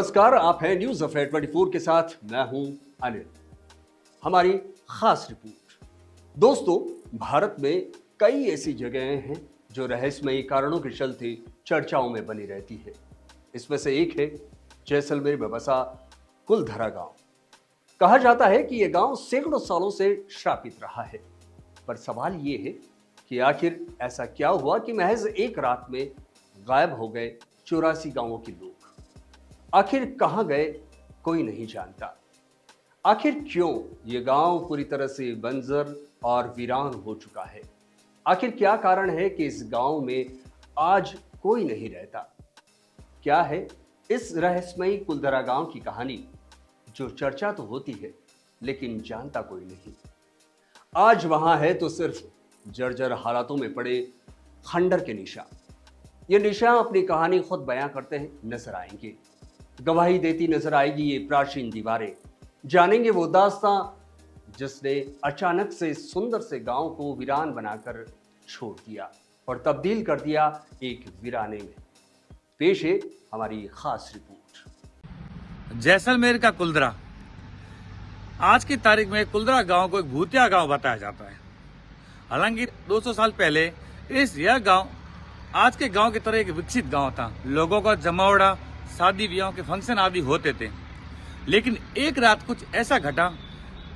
नमस्कार, आप हैं न्यूज अफेयर 24 के साथ। मैं हूं अनिल। हमारी खास रिपोर्ट। दोस्तों, भारत में कई ऐसी जगहें हैं जो रहस्यमयी कारणों के चलते चर्चाओं में बनी रहती है। इसमें से एक है जैसलमेर में बसा कुलधरा गांव। कहा जाता है कि यह गांव सैकड़ों सालों से श्रापित रहा है। पर सवाल यह है कि आखिर ऐसा क्या हुआ कि महज एक रात में गायब हो गए 84 गांवों के लोग। आखिर कहां गए, कोई नहीं जानता। आखिर क्यों ये गांव पूरी तरह से बंजर और वीरान हो चुका है। आखिर क्या कारण है कि इस गांव में आज कोई नहीं रहता। क्या है इस रहस्यमयी कुलधरा गांव की कहानी, जो चर्चा तो होती है लेकिन जानता कोई नहीं। आज वहां है तो सिर्फ जर्जर हालातों में पड़े खंडर के निशान। ये निशान अपनी कहानी खुद बयां करते हैं, नजर आएंगे। गवाही देती नजर आएगी ये प्राचीन दीवारें। जानेंगे वो दास्तां जिसने अचानक से सुंदर से गांव को वीरान बनाकर छोड़ दिया और तब्दील कर दिया एक वीराने में। पेश है हमारी खास रिपोर्ट। जैसलमेर का कुलधरा। आज की तारीख में कुलधरा गांव को एक भूतिया गांव बताया जाता है। हालांकि 200 साल पहले यह गांव आज के गांव की तरह एक विकसित गांव था। लोगों का जमावड़ा, शादी ब्याह के फंक्शन आदि होते थे। लेकिन एक रात कुछ ऐसा घटा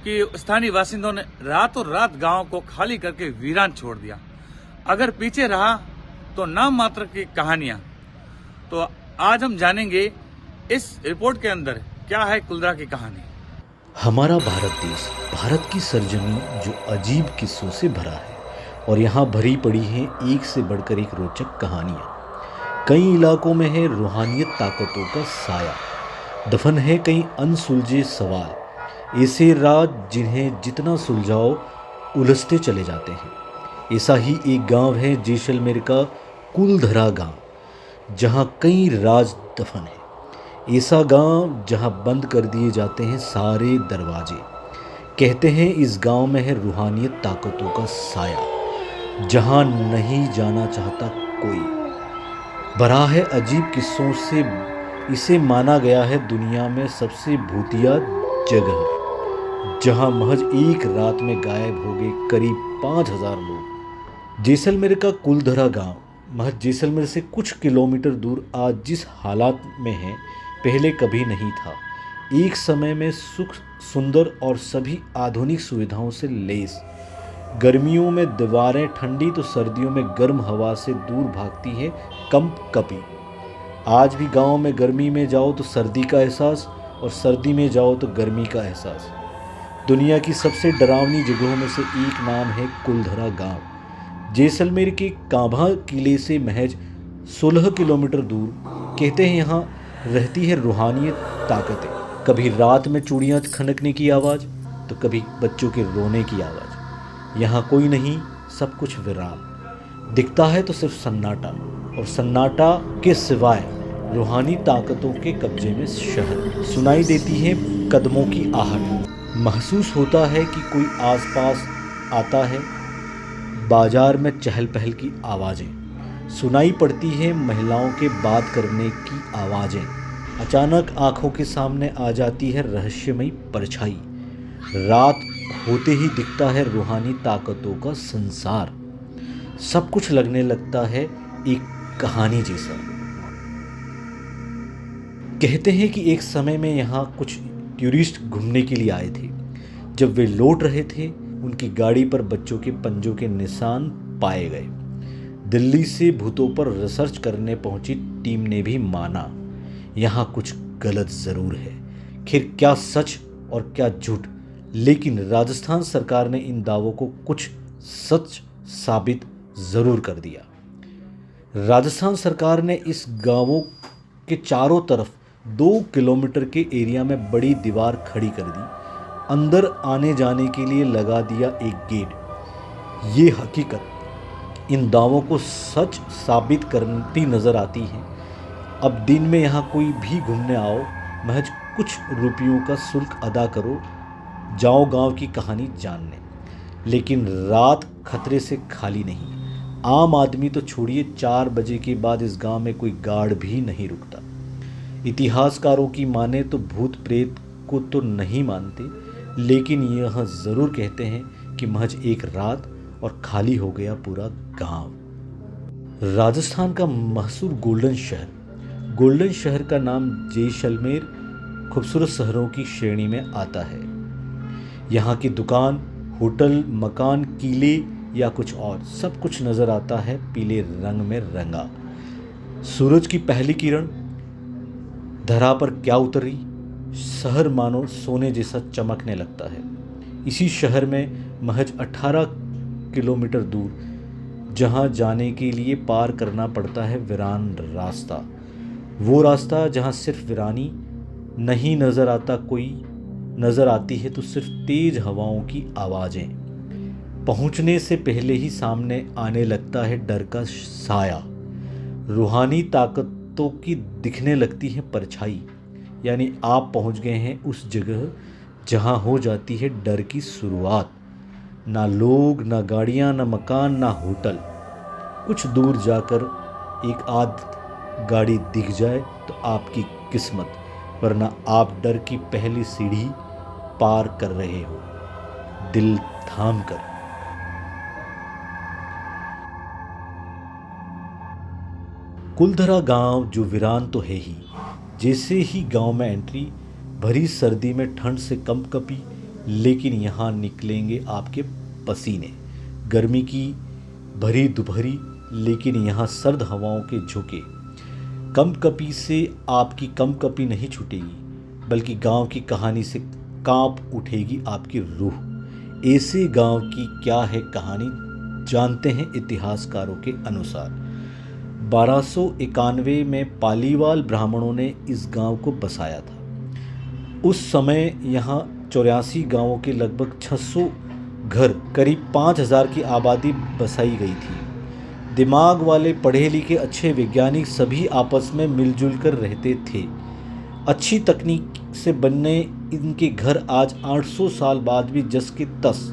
कि स्थानीय बासिंदों ने रातों रात गांव को खाली करके वीरान छोड़ दिया। अगर पीछे रहा तो नाम मात्र की कहानियां। तो आज हम जानेंगे इस रिपोर्ट के अंदर क्या है कुलधरा की कहानी। हमारा भारत देश, भारत की सरजमी जो अजीब किस्सों से भरा है और यहाँ भरी पड़ी हैं एक से बढ़कर एक रोचक कहानियाँ। कई इलाकों में है रूहानियत ताकतों का साया, दफन है कई अनसुलझे सवाल, ऐसे राज जिन्हें जितना सुलझाओ उलझते चले जाते हैं। ऐसा ही एक गांव है जैसलमेर का कुलधरा गांव, जहां कई राज दफन है। ऐसा गांव जहां बंद कर दिए जाते हैं सारे दरवाजे। कहते हैं इस गांव में है रूहानियत ताकतों का साया, जहां नहीं जाना चाहता कोई। भरा है अजीब किस्सों से, इसे माना गया है दुनिया में सबसे भूतिया जगह, जहां महज एक रात में गायब हो गए करीब 5000 लोग। जैसलमेर का कुलधरा गांव महज जैसलमेर से कुछ किलोमीटर दूर आज जिस हालात में है, पहले कभी नहीं था। एक समय में सुख, सुंदर और सभी आधुनिक सुविधाओं से लैस। गर्मियों में दीवारें ठंडी तो सर्दियों में गर्म हवा से दूर भागती है कंपकपी। आज भी गांव में गर्मी में जाओ तो सर्दी का एहसास और सर्दी में जाओ तो गर्मी का एहसास। दुनिया की सबसे डरावनी जगहों में से एक नाम है कुलधरा गांव। जैसलमेर के कांभा किले से महज 16 किलोमीटर दूर। कहते हैं यहाँ रहती है रूहानियत ताकतें। कभी रात में चूड़ियाँ खनकने की आवाज़ तो कभी बच्चों के रोने की आवाज़। यहाँ कोई नहीं, सब कुछ वीरान। दिखता है तो सिर्फ सन्नाटा, और सन्नाटा के सिवाय रूहानी ताकतों के कब्जे में शहर। सुनाई देती है कदमों की आहट, महसूस होता है कि कोई आसपास आता है। बाजार में चहल पहल की आवाज़ें सुनाई पड़ती है, महिलाओं के बात करने की आवाज़ें। अचानक आंखों के सामने आ जाती है रहस्यमयी परछाई। रात होते ही दिखता है रूहानी ताकतों का संसार। सब कुछ लगने लगता है एक कहानी जैसा। कहते हैं कि एक समय में यहाँ कुछ टूरिस्ट घूमने के लिए आए थे। जब वे लौट रहे थे, उनकी गाड़ी पर बच्चों के पंजों के निशान पाए गए। दिल्ली से भूतों पर रिसर्च करने पहुंची टीम ने भी माना यहाँ कुछ गलत ज़रूर है। खैर, क्या सच और क्या झूठ, लेकिन राजस्थान सरकार ने इन दावों को कुछ सच साबित ज़रूर कर दिया। राजस्थान सरकार ने इस गांवों के चारों तरफ 2 किलोमीटर के एरिया में बड़ी दीवार खड़ी कर दी। अंदर आने जाने के लिए लगा दिया एक गेट। ये हकीकत इन दावों को सच साबित करती नज़र आती है। अब दिन में यहाँ कोई भी घूमने आओ, महज कुछ रुपयों का शुल्क अदा करो, जाओ गांव की कहानी जानने। लेकिन रात खतरे से खाली नहीं। आम आदमी तो छोड़िए, 4 बजे के बाद इस गांव में कोई गार्ड भी नहीं रुकता। इतिहासकारों की माने तो भूत प्रेत को तो नहीं मानते, लेकिन यह ज़रूर कहते हैं कि महज एक रात और खाली हो गया पूरा गांव। राजस्थान का मशहूर गोल्डन शहर का नाम जैसलमेर खूबसूरत शहरों की श्रेणी में आता है। यहाँ की दुकान, होटल, मकान, किले या कुछ और सब कुछ नज़र आता है पीले रंग में रंगा। सूरज की पहली किरण धरा पर क्या उतरी, शहर मानो सोने जैसा चमकने लगता है। इसी शहर में महज 18 किलोमीटर दूर जहाँ जाने के लिए पार करना पड़ता है वीरान रास्ता, वो रास्ता जहाँ सिर्फ वीरानी नहीं नज़र आता, कोई नज़र आती है तो सिर्फ तेज हवाओं की आवाज़ें। पहुँचने से पहले ही सामने आने लगता है डर का साया, रूहानी ताकतों की दिखने लगती है परछाई। यानी आप पहुंच गए हैं उस जगह जहां हो जाती है डर की शुरुआत। ना लोग, ना गाड़ियां, ना मकान, ना होटल। कुछ दूर जाकर एक आध गाड़ी दिख जाए तो आपकी किस्मत, वरना आप डर की पहली सीढ़ी पार कर रहे हो दिल थाम कर। कुलधरा गांव जो वीरान तो है ही, जैसे ही गांव में एंट्री, भरी सर्दी में ठंड से कंपकपी, लेकिन यहाँ निकलेंगे आपके पसीने। गर्मी की भरी दोपहरी, लेकिन यहाँ सर्द हवाओं के झोंके। कंपकपी से आपकी कंपकपी नहीं छूटेगी, बल्कि गांव की कहानी से कांप उठेगी आपकी रूह। ऐसे गांव की क्या है कहानी, जानते हैं इतिहासकारों के अनुसार। 1291 में पालीवाल ब्राह्मणों ने इस गांव को बसाया था। उस समय यहाँ 84 गांवों के लगभग 600 घर, करीब 5000 की आबादी बसाई गई थी। दिमाग वाले, पढ़े लिखे, अच्छे वैज्ञानिक सभी आपस में मिलजुल कर रहते थे। अच्छी तकनीक से बनने इनके घर आज 800 साल बाद भी जस के तस।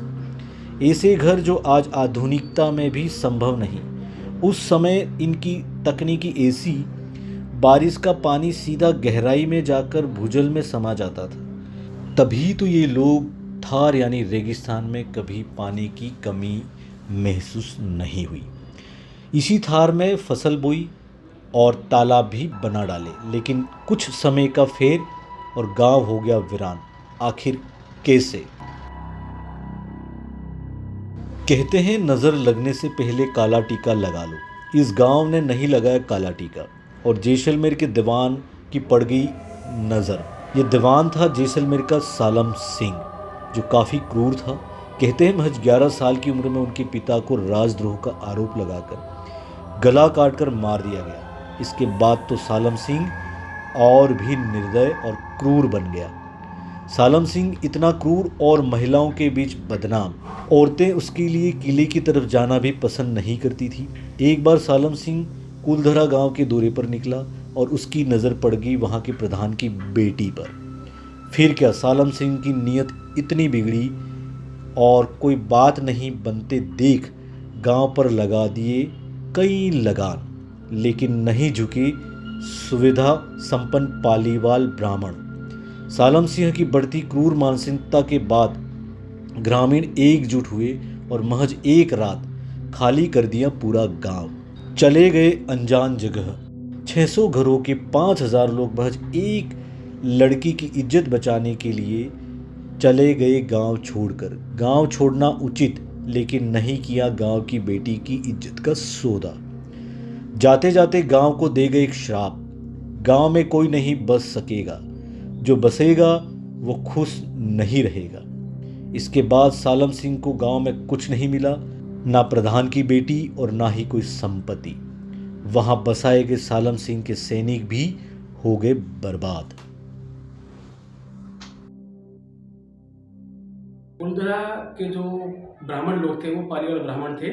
ऐसे घर जो आज आधुनिकता में भी संभव नहीं। उस समय इनकी तकनीकी ऐसी, बारिश का पानी सीधा गहराई में जाकर भूजल में समा जाता था। तभी तो ये लोग थार यानी रेगिस्तान में कभी पानी की कमी महसूस नहीं हुई। इसी थार में फसल बोई और तालाब भी बना डाले, लेकिन कुछ समय का फेर और गांव हो गया वीरान। आखिर कैसे? कहते हैं नज़र लगने से पहले काला टीका लगा लो। इस गांव ने नहीं लगाया काला टीका और जैसलमेर के दीवान की पड़ गई नज़र। ये दीवान था जैसलमेर का सालम सिंह, जो काफ़ी क्रूर था। कहते हैं महज 11 साल की उम्र में उनके पिता को राजद्रोह का आरोप लगाकर गला काटकर मार दिया गया। इसके बाद तो सालम सिंह और भी निर्दय और क्रूर बन गया। सालम सिंह इतना क्रूर और महिलाओं के बीच बदनाम। औरतें उसके लिए किले की तरफ जाना भी पसंद नहीं करती थी। एक बार सालम सिंह कुलधरा गांव के दौरे पर निकला और उसकी नज़र पड़ गई वहां के प्रधान की बेटी पर। फिर क्या, सालम सिंह की नीयत इतनी बिगड़ी और कोई बात नहीं बनते देख गांव पर लगा दिए कई लगान, लेकिन नहीं झुके सुविधा संपन्न पालीवाल ब्राह्मण। सालम सिंह की बढ़ती क्रूर मानसिकता के बाद ग्रामीण एकजुट हुए और महज एक रात खाली कर दिया पूरा गांव। चले गए अनजान जगह। 600 घरों के 5000 लोग महज एक लड़की की इज्जत बचाने के लिए चले गए गांव छोड़कर। गांव छोड़ना उचित, लेकिन नहीं किया गांव की बेटी की इज्जत का सौदा। जाते जाते गांव को दे गए एक श्राप, गांव में कोई नहीं बस सकेगा, जो बसेगा वो खुश नहीं रहेगा। इसके बाद सालम सिंह को गांव में कुछ नहीं मिला, ना प्रधान की बेटी और ना ही कोई संपत्ति। वहां बसाए गए सालम सिंह के सैनिक भी हो गए बर्बाद। कुलधरा के जो ब्राह्मण लोग थे वो पालीवाल ब्राह्मण थे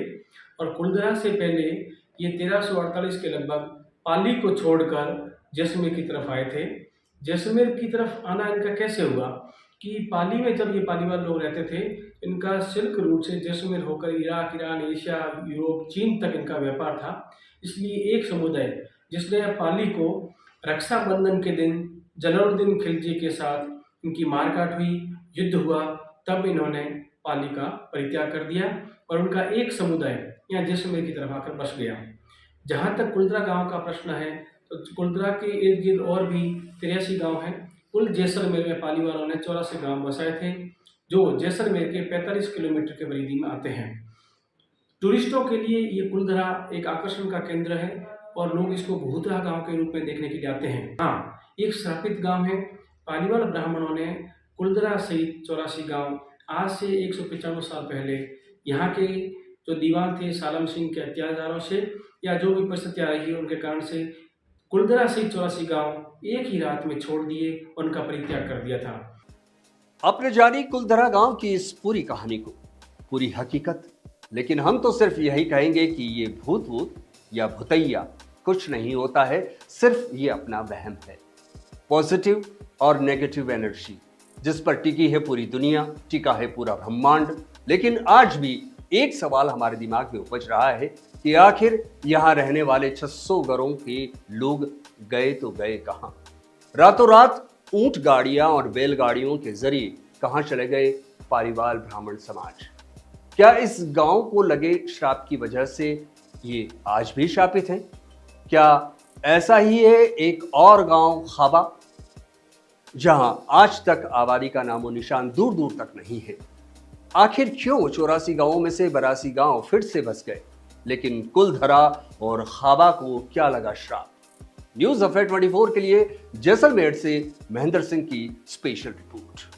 और कुलधरा से पहले ये 1348 के लगभग पाली को छोड़कर जैसलमेर की तरफ आए थे। जैसलमेर की तरफ आना इनका कैसे हुआ कि पाली में जब ये पालीवाल लोग रहते थे, इनका सिल्क रूट से जैसलमेर होकर इराक, ईरान, एशिया, यूरोप, चीन तक इनका व्यापार था। इसलिए एक समुदाय जिसने पाली को रक्षाबंधन के दिन जलालुद्दीन खिलजी के साथ इनकी मारकाट हुई, युद्ध हुआ, तब इन्होंने पाली का परित्याग कर दिया और उनका एक समुदाय यहाँ जैसलमेर की तरफ आकर बस गया। जहाँ तक कुलधरा गांव का प्रश्न है, तो कुलधरा के इर्द गिर्द और भी 83 गांव हैं। कुल जैसलमेर में पाली वालों ने 84 गांव बसाए थे, जो जैसलमेर के 45 किलोमीटर के परिधि में आते हैं। टूरिस्टों के लिए ये कुलधरा एक आकर्षण का केंद्र है और लोग इसको भूतरा गांव के रूप में देखने के लिए आते हैं। हाँ, एक श्रापित गांव है। पालीवाल ब्राह्मणों ने कुलधरा सहित 84 गांव आज से 195 साल पहले यहाँ के जो दीवान थे सालम सिंह के अत्याचारों से या जो भी परिस्थितियाँ रही उनके कारण से कुलधरा सहित 84 गांव एक ही रात में छोड़ दिए, उनका परित्याग कर दिया था। आपने जानी कुलधरा गांव की इस पूरी कहानी को, पूरी हकीकत, लेकिन हम तो सिर्फ यही कहेंगे कि ये भूत या भुतैया कुछ नहीं होता है, सिर्फ ये अपना वहम है। पॉजिटिव और नेगेटिव एनर्जी जिस पर टिकी है पूरी दुनिया, टिका है पूरा ब्रह्मांड। लेकिन आज भी एक सवाल हमारे दिमाग में उपज रहा है कि आखिर यहाँ रहने वाले 600 घरों के लोग गए तो गए कहाँ? रातों रात ऊंट गाड़ियां और बैलगाड़ियों के जरिए कहाँ चले गए पालीवाल ब्राह्मण समाज? क्या इस गांव को लगे श्राप की वजह से ये आज भी शापित हैं? क्या ऐसा ही है एक और गांव खाबा, जहां आज तक आबादी का नामो निशान दूर दूर तक नहीं है? आखिर क्यों 84 गांवों में से 82 गांव फिर से बस गए? लेकिन कुलधरा और खाबा को क्या लगा श्राप? न्यूज़ अफेयर 24 के लिए जैसलमेर से महेंद्र सिंह की स्पेशल रिपोर्ट।